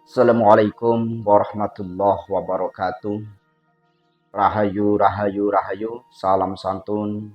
Assalamualaikum warahmatullahi wabarakatuh. Rahayu, rahayu, rahayu. Salam santun,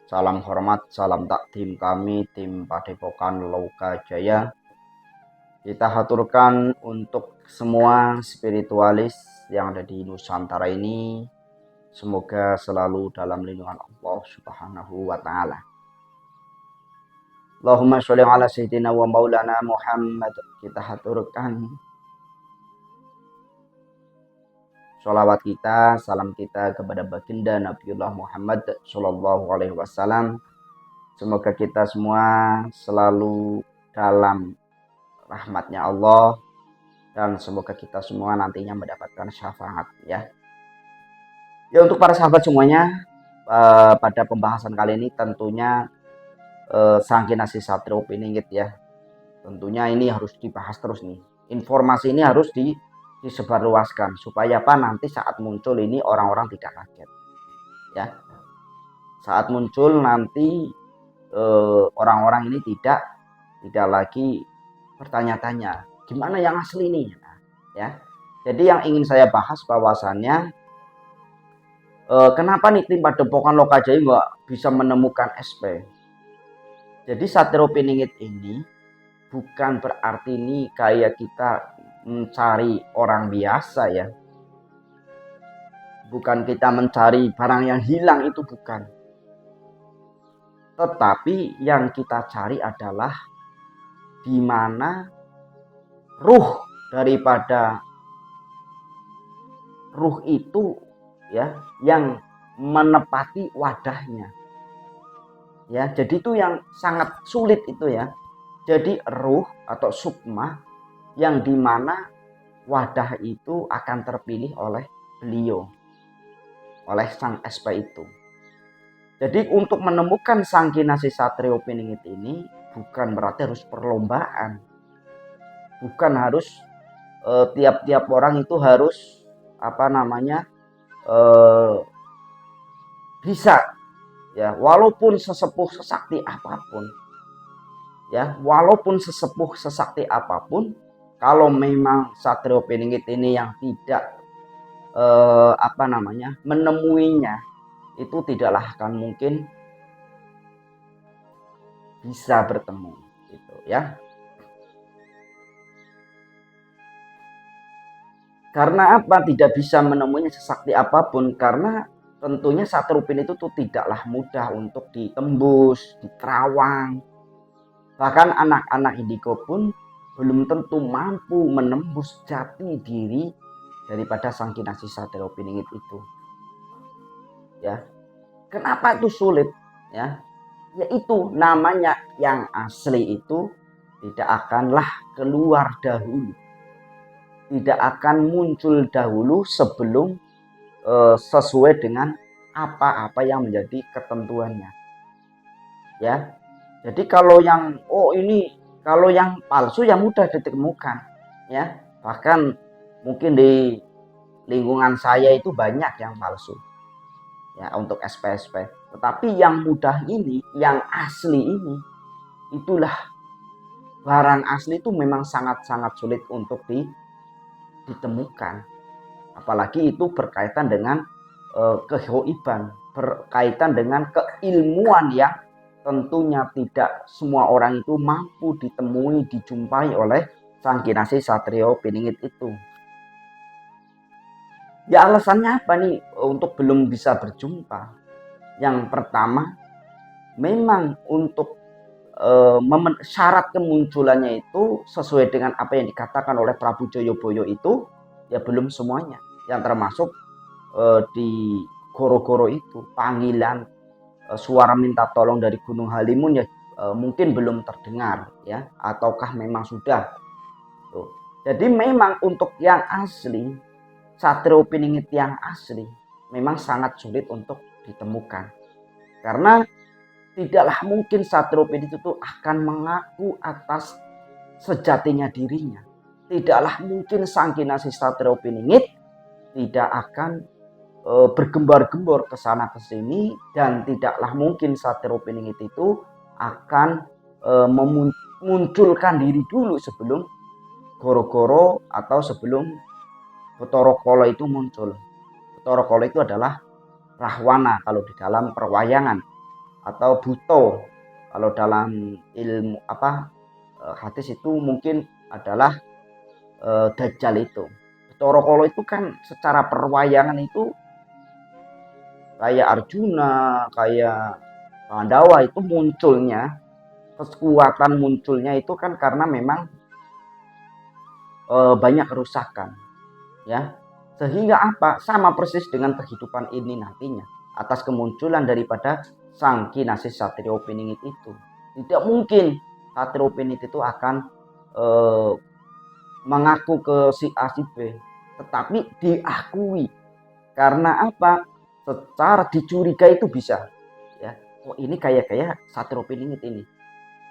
salam hormat, salam takdim kami tim Padepokan Loka Jaya. Kita haturkan untuk semua spiritualis yang ada di Nusantara ini. Semoga selalu dalam lindungan Allah Subhanahu wa taala. Allahumma sholli ala sayyidina wa maulana Muhammad. Kita haturkan sholawat kita, salam kita kepada baginda Nabiullah Muhammad Shallallahu Alaihi Wasallam. Semoga kita semua selalu dalam rahmatnya Allah dan semoga kita semua nantinya mendapatkan syafaat ya. Ya untuk para sahabat semuanya, pada pembahasan kali ini tentunya Sangkinasi Satrio Piningit ya. Tentunya ini harus dibahas terus nih. Informasi ini harus disebarluaskan supaya apa nanti saat muncul ini orang-orang tidak kaget ya, saat muncul nanti orang-orang ini tidak lagi bertanya-tanya gimana yang asli ini ya. Jadi yang ingin saya bahas bahwasannya kenapa nih tim Padepokan Loka Jaya nggak bisa menemukan SP. Jadi Satrio Piningit ini bukan berarti ini kayak kita mencari orang biasa ya. Bukan kita mencari barang yang hilang, itu bukan. Tetapi yang kita cari adalah di mana ruh daripada ruh itu ya yang menepati wadahnya. Ya, jadi itu yang sangat sulit itu ya. Jadi ruh atau sukma yang dimana wadah itu akan terpilih oleh beliau, oleh sang SP itu. Jadi untuk menemukan Sangkinasi Satrio Piningit ini bukan berarti harus perlombaan, bukan harus tiap-tiap orang itu harus bisa ya, walaupun sesepuh sesakti apapun ya, walaupun sesepuh sesakti apapun, kalau memang Satrio Piningit ini yang tidak menemuinya, itu tidaklah akan mungkin bisa bertemu gitu ya. Karena apa tidak bisa menemuinya sesakti apapun? Karena tentunya Satrio Piningit itu tidaklah mudah untuk ditembus, diterawang. Bahkan anak-anak indigo pun belum tentu mampu menembus jati diri daripada Sangkinasi Satrio Piningit itu. Ya. Kenapa itu sulit? Ya. Yaitu namanya yang asli itu tidak akanlah keluar dahulu. Tidak akan muncul dahulu sebelum sesuai dengan apa-apa yang menjadi ketentuannya. Ya. Jadi kalau yang kalau yang palsu ya mudah ditemukan ya. Bahkan mungkin di lingkungan saya itu banyak yang palsu ya untuk SP-SP. Tetapi yang mudah ini, yang asli ini, itulah barang asli itu memang sangat-sangat sulit untuk ditemukan. Apalagi itu berkaitan dengan kehoiban, berkaitan dengan keilmuan yang tentunya tidak semua orang itu mampu ditemui, dijumpai oleh Sangkinasi Satrio Piningit itu. Ya alasannya apa nih untuk belum bisa berjumpa? Yang pertama, memang untuk syarat kemunculannya itu sesuai dengan apa yang dikatakan oleh Prabu Joyoboyo itu ya belum semuanya. Yang termasuk di Goro-Goro itu panggilan suara minta tolong dari Gunung Halimun ya mungkin belum terdengar ya, ataukah memang sudah. Tuh. Jadi memang untuk yang asli Satrio Piningit yang asli memang sangat sulit untuk ditemukan. Karena tidaklah mungkin Satrio Piningit itu akan mengaku atas sejatinya dirinya. Tidaklah mungkin Sangkinasi Satrio Piningit tidak akan bergembar-gembor ke sana ke sini, dan tidaklah mungkin Satrio Piningit itu akan memunculkan diri dulu sebelum Goro-goro atau sebelum Bathara Kala itu muncul. Bathara Kala itu adalah Rahwana kalau di dalam perwayangan, atau Buto kalau dalam ilmu hadis itu mungkin adalah Dajjal itu. Bathara Kala itu kan secara perwayangan itu kayak Arjuna, kayak Pandawa itu munculnya, kekuatan munculnya itu kan karena memang banyak kerusakan, ya. Sehingga apa? Sama persis dengan kehidupan ini nantinya atas kemunculan daripada sang Kinasih Satrio Piningit itu. Tidak mungkin Satrio Piningit itu akan mengaku ke si A si B, tetapi diakui. Karena apa? Secara dicurigai itu bisa, ya. Oh, ini kayak Satrio Piningit ini.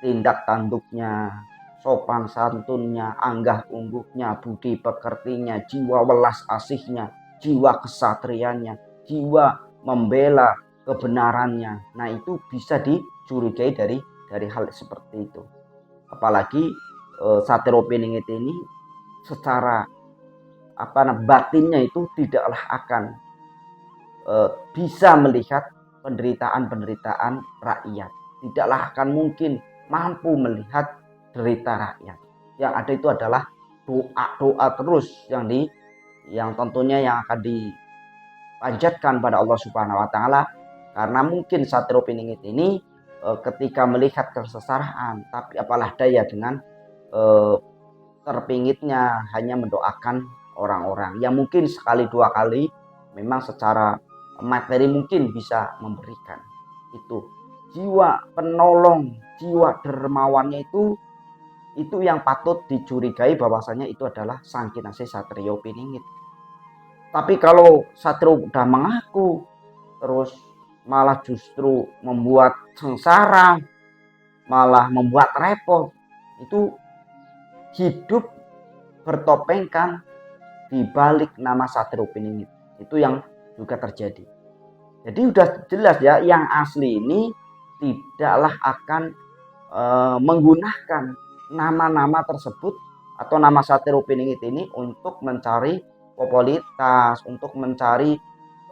Tindak tanduknya, sopan santunnya, anggah ungguhnya, budi pekertinya, jiwa welas asihnya, jiwa kesatriannya, jiwa membela kebenarannya. Nah, itu bisa dicurigai dari hal seperti itu. Apalagi Satrio Piningit ini secara batinnya itu tidaklah akan bisa melihat penderitaan rakyat. Tidaklah akan mungkin mampu melihat derita rakyat. Yang ada itu adalah doa terus yang tentunya yang akan dipanjatkan pada Allah Subhanahu wa taala, karena mungkin Satrio Piningit ini ketika melihat kesengsaraan, tapi apalah daya dengan terpingitnya hanya mendoakan orang-orang yang mungkin sekali dua kali memang secara materi mungkin bisa memberikan. Itu jiwa penolong, jiwa dermawannya itu yang patut dicurigai bahwasanya itu adalah sang Kinasih Satrio Piningit. Tapi kalau Satrio udah mengaku terus malah justru membuat sengsara, malah membuat repot, itu hidup bertopengkan di balik nama Satrio Piningit. Itu yang juga terjadi. Jadi udah jelas ya, yang asli ini tidaklah akan menggunakan nama-nama tersebut atau nama Satrio Piningit ini untuk mencari popularitas, untuk mencari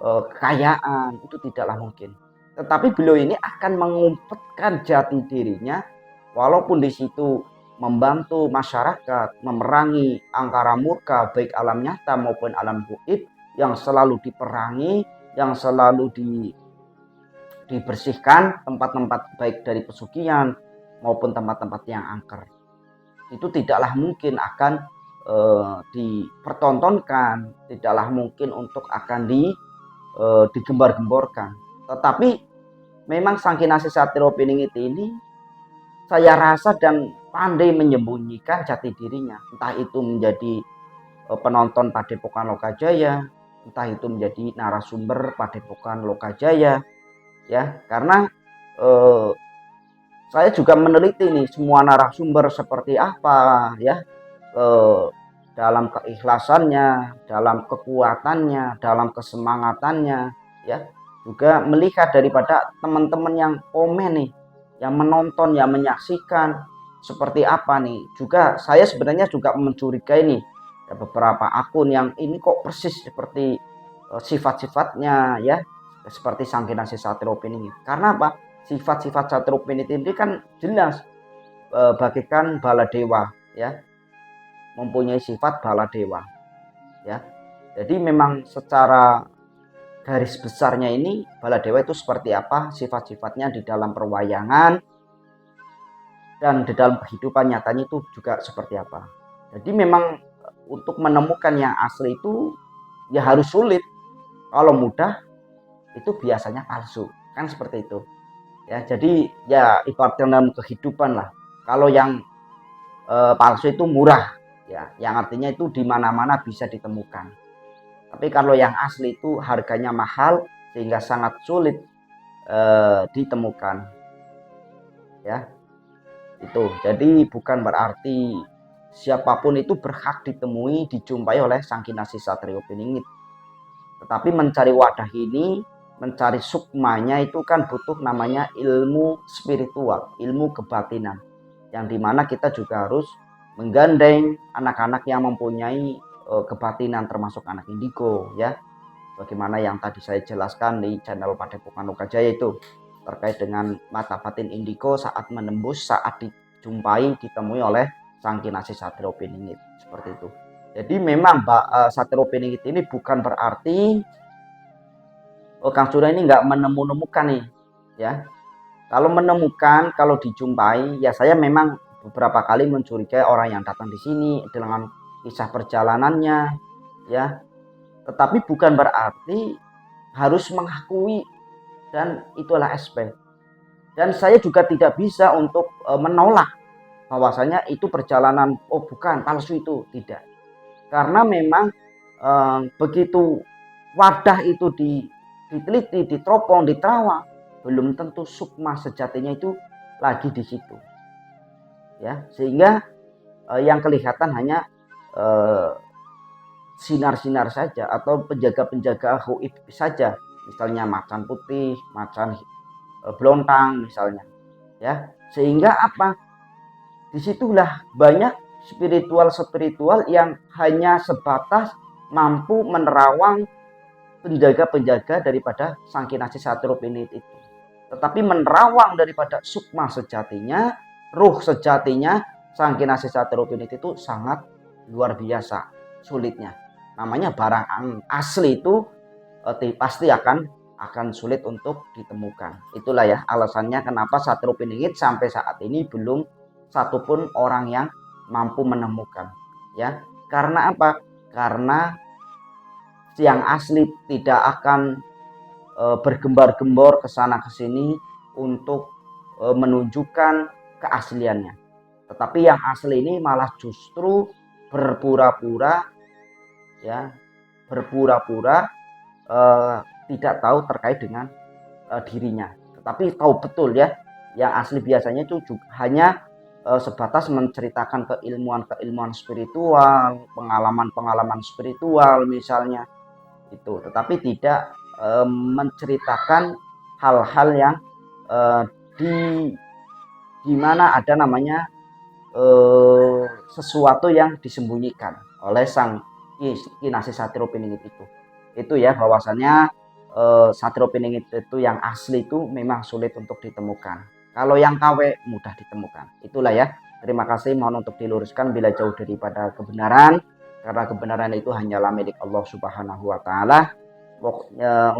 kekayaan. Itu tidaklah mungkin. Tetapi beliau ini akan mengumpetkan jati dirinya, walaupun di situ membantu masyarakat memerangi angkara murka baik alam nyata maupun alam gaib yang selalu diperangi, yang selalu dibersihkan tempat-tempat baik dari pesugihan maupun tempat-tempat yang angker. Itu tidaklah mungkin akan dipertontonkan, tidaklah mungkin untuk akan digembar-gemborkan. Tetapi memang sang Kinasih Satrio Piningit ini saya rasa dan pandai menyembunyikan jati dirinya. Entah itu menjadi penonton Padepokan Lokajaya, entah itu menjadi narasumber Padepokan Lokajaya, ya. Karena saya juga meneliti nih semua narasumber seperti apa, ya, dalam keikhlasannya, dalam kekuatannya, dalam kesemangatannya, ya. Juga melihat daripada teman-teman yang komen nih, yang menonton, yang menyaksikan seperti apa nih. Juga saya sebenarnya juga mencurigai nih beberapa akun yang ini kok persis seperti sifat-sifatnya, ya, seperti sang Kinasih Satrio Piningit. Karena apa? Sifat-sifat Satrio Piningit ini kan jelas bagaikan baladewa, ya, mempunyai sifat baladewa, ya. Jadi memang secara garis besarnya ini baladewa itu seperti apa sifat-sifatnya di dalam perwayangan dan di dalam kehidupan nyatanya itu juga seperti apa. Jadi memang untuk menemukan yang asli itu ya harus sulit. Kalau mudah itu biasanya palsu, kan seperti itu. Ya, jadi ya ibaratnya dalam kehidupan lah. Kalau yang palsu itu murah, ya, yang artinya itu di mana-mana bisa ditemukan. Tapi kalau yang asli itu harganya mahal sehingga sangat sulit ditemukan, ya. Itu jadi bukan berarti siapapun itu berhak ditemui, dijumpai oleh sang Kinasih Satrio Piningit. Tetapi mencari wadah ini, mencari sukmanya itu kan butuh namanya ilmu spiritual, ilmu kebatinan, yang dimana kita juga harus menggandeng anak-anak yang mempunyai kebatinan termasuk anak indigo ya. Bagaimana yang tadi saya jelaskan di channel Padepokan Loka Jaya itu terkait dengan mata batin indigo saat menembus, saat dijumpai, ditemui oleh sang Kinasih Satrio Piningit seperti itu. Jadi memang Satrio Piningit ini bukan berarti Kang Surya ini nggak menemukan nih ya. Kalau menemukan, kalau dijumpai, ya saya memang beberapa kali mencurigai orang yang datang di sini dengan kisah perjalanannya ya. Tetapi bukan berarti harus mengakui dan itulah SP. Dan saya juga tidak bisa untuk menolak bahwasanya itu perjalanan, oh bukan, palsu itu, tidak. Karena memang begitu wadah itu diteliti, diteropong, diterawang, belum tentu sukma sejatinya itu lagi di situ. Ya, sehingga yang kelihatan hanya sinar-sinar saja atau penjaga-penjaga gaib saja, misalnya macan putih, macan blontang misalnya. Ya, sehingga apa? Disitulah banyak spiritual yang hanya sebatas mampu menerawang penjaga-penjaga daripada sang Kinasih Satrio Piningit itu. Tetapi menerawang daripada sukma sejatinya, ruh sejatinya sang Kinasih Satrio Piningit itu sangat luar biasa sulitnya. Namanya barang asli itu pasti akan sulit untuk ditemukan. Itulah ya alasannya kenapa Satrio Piningit sampai saat ini belum satupun orang yang mampu menemukan. Ya, karena apa? Karena yang asli tidak akan bergembar-gembor ke sana ke sini untuk menunjukkan keasliannya. Tetapi yang asli ini malah justru berpura-pura ya, berpura-pura tidak tahu terkait dengan dirinya. Tetapi tahu betul ya, yang asli biasanya itu juga hanya sebatas menceritakan keilmuan spiritual, pengalaman spiritual misalnya itu, tetapi tidak menceritakan hal-hal yang di mana ada namanya sesuatu yang disembunyikan oleh sang Kinasih Satrio Piningit itu. Itu ya bahwasannya Satrio Piningit itu yang asli itu memang sulit untuk ditemukan. Kalau yang KW mudah ditemukan. Itulah ya. Terima kasih, mohon untuk diluruskan bila jauh daripada kebenaran, karena kebenaran itu hanyalah milik Allah Subhanahu wa taala.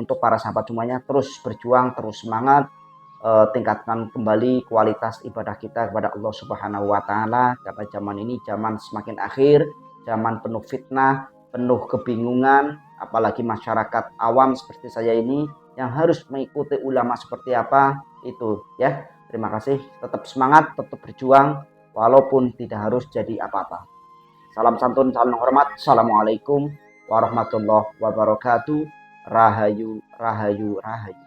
Untuk para sahabat semuanya terus berjuang, terus semangat, tingkatkan kembali kualitas ibadah kita kepada Allah Subhanahu wa taala, karena zaman ini zaman semakin akhir, zaman penuh fitnah, penuh kebingungan, apalagi masyarakat awam seperti saya ini yang harus mengikuti ulama seperti apa itu ya. Terima kasih, tetap semangat, tetap berjuang walaupun tidak harus jadi apa-apa. Salam santun, salam hormat. Assalamualaikum warahmatullahi wabarakatuh. Rahayu, rahayu, rahayu.